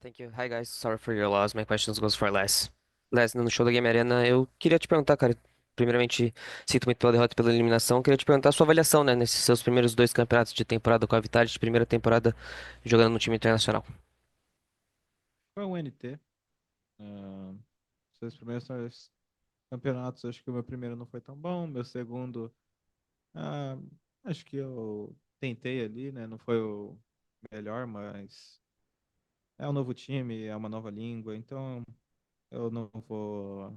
Thank you. Hi, guys. Sorry for your loss. My questions goes for Les. Les, no show da Game Arena, eu queria te perguntar, cara. Primeiramente, sinto muito pela derrota e pela eliminação. Queria te perguntar a sua avaliação, né, nesses seus primeiros dois campeonatos de temporada com a Vitality, de primeira temporada jogando no time internacional. Foi um NT. Seus primeiros campeonatos, acho que o meu primeiro não foi tão bom. Meu segundo, ah, acho que eu tentei ali, né? Não foi o melhor, mas é um novo time, é uma nova língua, então eu não vou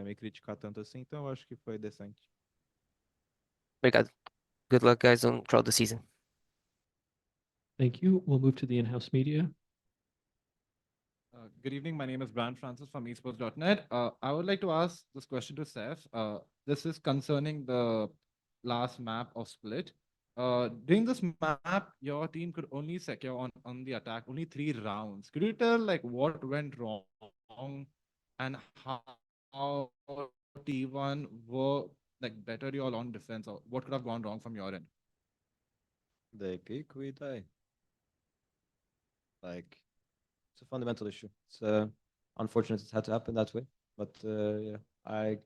me criticar tanto assim. Então eu acho que foi decente. Obrigado. Good luck, guys, on throughout the season. Thank you. We'll move to the in-house media. Good evening. My name is Brian Francis from esports.net. I would like to ask this question to Seth. This is concerning the last map of Split. During this map, your team could only secure on the attack only 3 rounds. Could you tell like what went wrong and how T1 were like better you all on defense, or what could have gone wrong from your end? They pick, we die. Like, it's a fundamental issue. It's unfortunate it had to happen that way, but yeah, I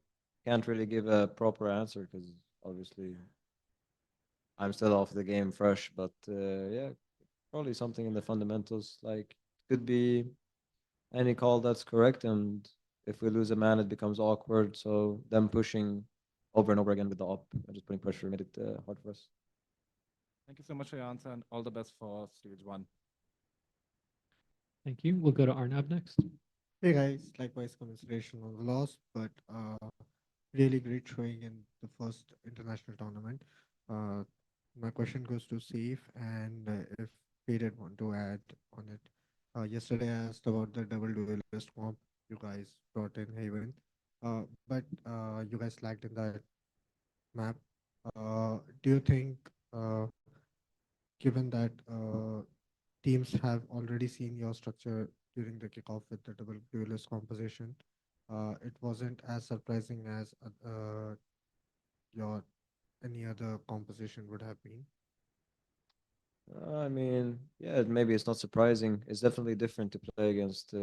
can't really give a proper answer because obviously I'm still off the game fresh. But yeah, probably something in the fundamentals. Like, could be any call that's correct, and if we lose a man, it becomes awkward. So them pushing over and over again with the op and just putting pressure made it hard for us. Thank you so much for your answer and all the best for stage 1. Thank you. We'll go to Arnab next. Hey guys, likewise commiseration on the loss, but really great showing in the first international tournament. My question goes to Saif, and if we did want to add on it. Yesterday I asked about the double duelist comp you guys brought in Haven, but you guys lagged in that map. Do you think, given that teams have already seen your structure during the kickoff with the double duelist composition, it wasn't as surprising as your any other composition would have been? I mean, yeah, maybe it's not surprising. It's definitely different to play against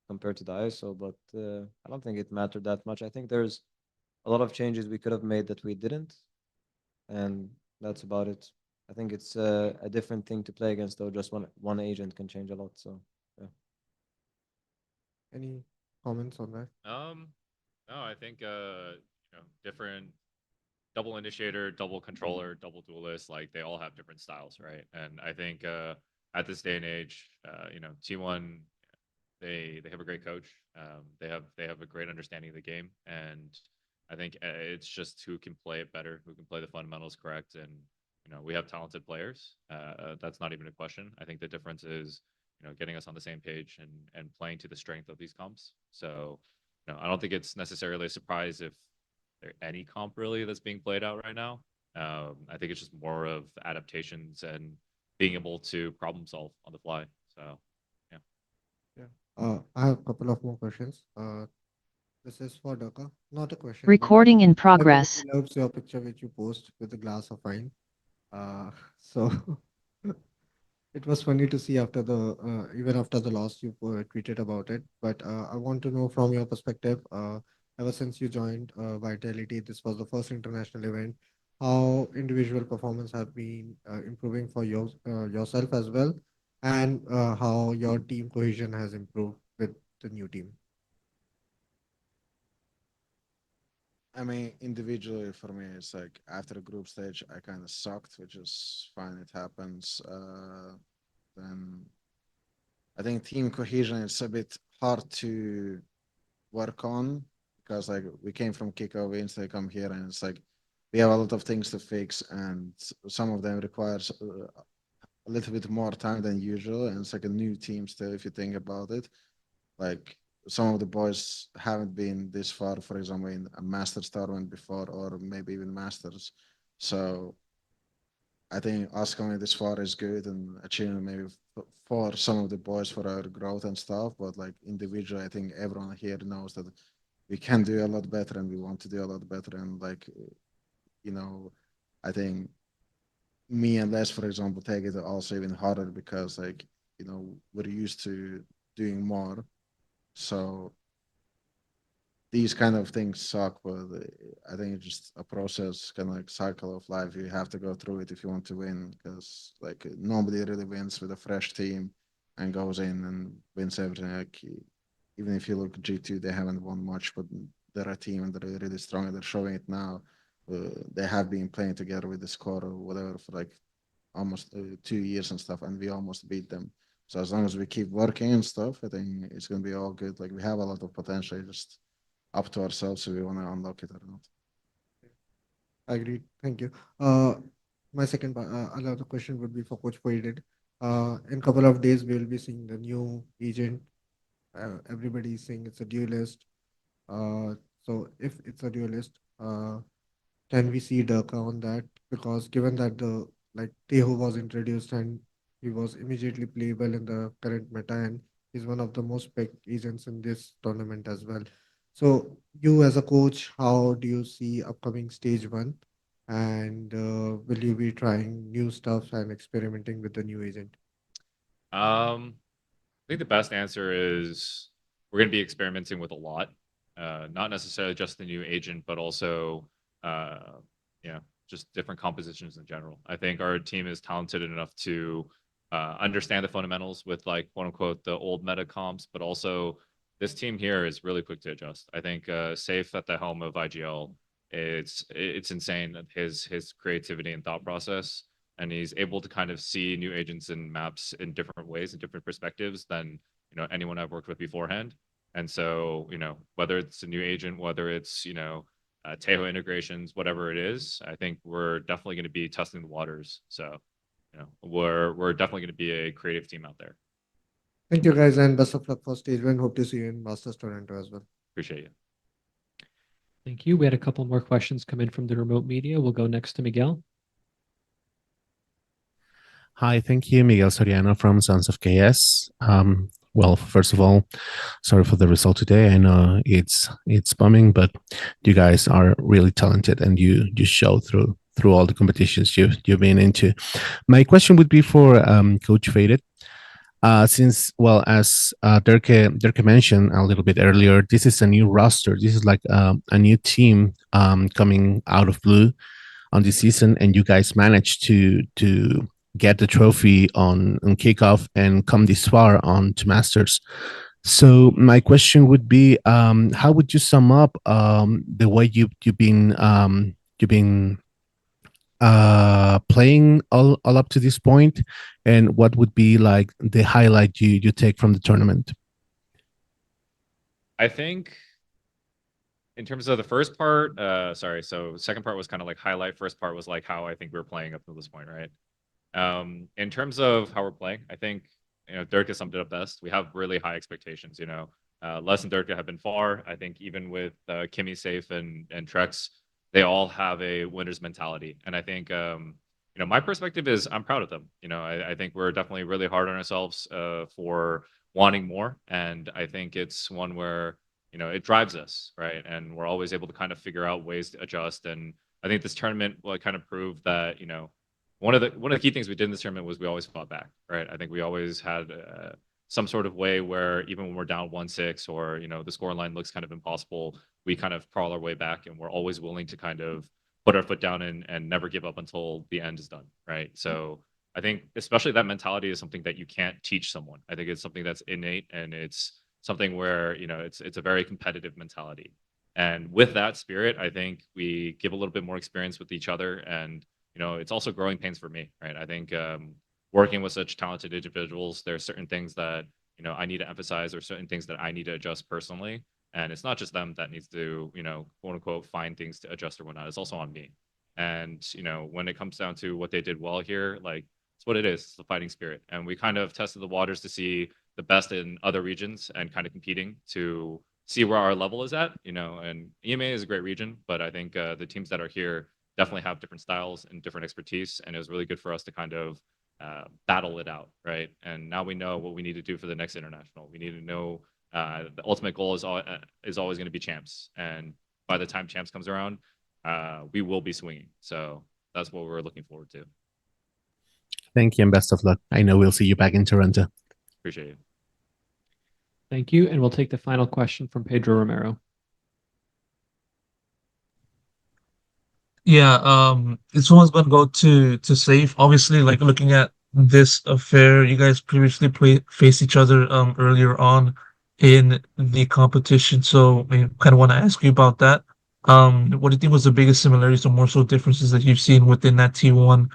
compared to the ISO, but I don't think it mattered that much. I think there's a lot of changes we could have made that we didn't, and that's about it. I think it's a different thing to play against, though. Just one agent can change a lot. So yeah. Any comments on that? No, I think different double initiator, double controller, double duelist, like they all have different styles, right? And I think at this day and age, T1 they have a great coach. They have a great understanding of the game, and I think it's just who can play it better, who can play the fundamentals correct, and we have talented players. That's not even a question. I think the difference is getting us on the same page and playing to the strength of these comps. So I don't think it's necessarily a surprise if there any comp really that's being played out right now. I think it's just more of adaptations and being able to problem solve on the fly. So I have a couple of more questions. This is for Daka. Not a question. Recording in I progress. really loves your picture which you post with the glass of wine. So it was funny to see after the even after the loss you tweeted about it. But I want to know from your perspective. Ever since you joined Vitality, this was the first international event. How individual performance have been improving for yourself as well, and how your team cohesion has improved with the new team. I mean, individually for me, it's like after the group stage, I kind of sucked, which is fine. It happens. Then I think team cohesion is a bit hard to work on because like we came from kickoff wins, they come here, and it's like we have a lot of things to fix, and some of them requires a little bit more time than usual, and it's like a new team still if you think about it. Like some of the boys haven't been this far, for example, in a Masters tournament before, or maybe even Masters. So I think us coming this far is good and achieving maybe for some of the boys for our growth and stuff. But like individually, I think everyone here knows that we can do a lot better and we want to do a lot better. And like, I think me and Les, for example, take it also even harder because like we're used to doing more. So these kind of things suck, but I think it's just a process, kind of like cycle of life. You have to go through it if you want to win, because like nobody really wins with a fresh team and goes in and wins everything. Like even if you look at G2, they haven't won much, but they're a team and they're really strong and they're showing it now. They have been playing together with the squad or whatever for like almost 2 years and stuff, and we almost beat them. So as long as we keep working and stuff, I think it's gonna be all good. Like we have a lot of potential, just up to ourselves if we want to unlock it or not. Agreed. Thank you. My second another question would be for Coach Poided. In couple of days, we will be seeing the new agent. Everybody is saying it's a duelist. So if it's a duelist, can we see Durka on that? Because given that the like Teho was introduced and he was immediately playable in the current meta and he's one of the most picked agents in this tournament as well. So you as a coach, how do you see upcoming stage one? And will you be trying new stuff and experimenting with the new agent? I think the best answer is we're going to be experimenting with a lot, not necessarily just the new agent, but also, just different compositions in general. I think our team is talented enough to understand the fundamentals with like quote unquote the old meta comps, but also this team here is really quick to adjust. I think Safe at the helm of IGL, it's insane that his creativity and thought process, and he's able to kind of see new agents and maps in different ways and different perspectives than anyone I've worked with beforehand. And so whether it's a new agent, whether it's Tejo integrations, whatever it is, I think we're definitely going to be testing the waters. So we're definitely going to be a creative team out there. Thank you guys and best of luck for stage one. Hope to see you in Masters Toronto as well. Appreciate you. Thank you. We had a couple more questions come in from the remote media. We'll go next to Miguel. Hi, thank you. Miguel Soriano from Sons of KS. Well, first of all, sorry for the result today. I know it's bumming, but you guys are really talented and you show through all the competitions you've been into. My question would be for Coach Faded. Since, well, as Dirk mentioned a little bit earlier, this is a new roster. This is like a new team coming out of blue on this season, and you guys managed to get the trophy on kickoff and come this far on to Masters. So my question would be, how would you sum up the way you've been playing all up to this point, and what would be like the highlight you take from the tournament? I think in terms of the first part, so second part was kind of like highlight. First part was like how I think we were playing up to this point, right? In terms of how we're playing, I think Dirk has summed it up best. We have really high expectations. Les and Dirk have been far. I think even with Kimmy, Safe, and Trex, they all have a winner's mentality. And I think my perspective is I'm proud of them. I think we're definitely really hard on ourselves for wanting more, and I think it's one where it drives us, right? And we're always able to kind of figure out ways to adjust. And I think this tournament will kind of prove that one of the key things we did in this tournament was we always fought back, right? I think we always had some sort of way where even when we're down 1-6 or the scoreline looks kind of impossible, we kind of crawl our way back, and we're always willing to kind of put our foot down and never give up until the end is done, right? So I think especially that mentality is something that you can't teach someone. I think it's something that's innate, and it's something where it's a very competitive mentality. And with that spirit, I think we give a little bit more experience with each other, and it's also growing pains for me, right? I think working with such talented individuals, there are certain things that I need to emphasize, or certain things that I need to adjust personally. And it's not just them that needs to quote unquote find things to adjust or whatnot. It's also on me. And when it comes down to what they did well here, like it's what it is. It's the fighting spirit. And we kind of tested the waters to see the best in other regions and kind of competing to see where our level is at. And EMA is a great region, but I think the teams that are here definitely have different styles and different expertise, and it was really good for us to kind of battle it out, right? And now we know what we need to do for the next international. We need to know the ultimate goal is always going to be champs, and by the time champs comes around, we will be swinging. So that's what we're looking forward to. Thank you and best of luck. I know we'll see you back in Toronto. Appreciate it. Thank you. And we'll take the final question from Pedro Romero. Yeah, this one's gonna go to Safe. Obviously, like looking at this affair, you guys previously faced each other earlier on in the competition. So I kind of want to ask you about that. What do you think was the biggest similarities or more so differences that you've seen within that T1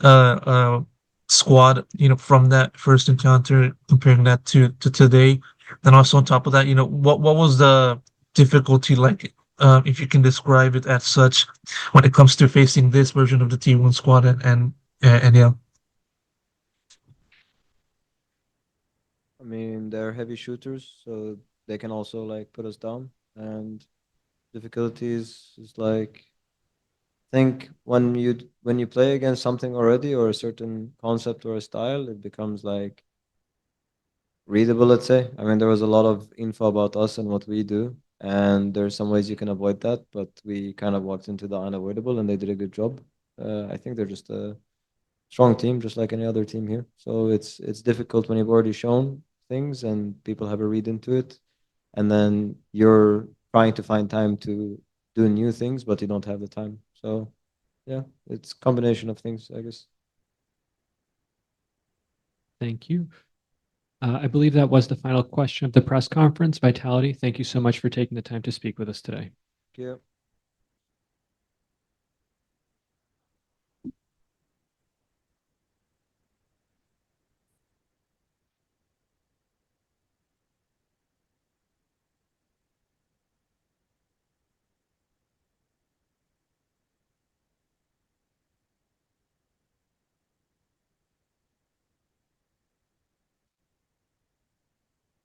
uh uh squad, from that first encounter, comparing that to today? Then also on top of that, what was the difficulty like, if you can describe it as such, when it comes to facing this version of the T1 squad, and yeah. I mean, they're heavy shooters, so they can also like put us down. And difficulties is like, I think when you play against something already or a certain concept or a style, it becomes like readable, let's say. I mean, there was a lot of info about us and what we do, and there's some ways you can avoid that, but we kind of walked into the unavoidable, and they did a good job. I think they're just a strong team, just like any other team here. So it's difficult when you've already shown things and people have a read into it, and then you're trying to find time to do new things, but you don't have the time. So yeah, it's a combination of things, I guess. Thank you. I believe that was the final question of the press conference. Vitality, thank you so much for taking the time to speak with us today. Yeah.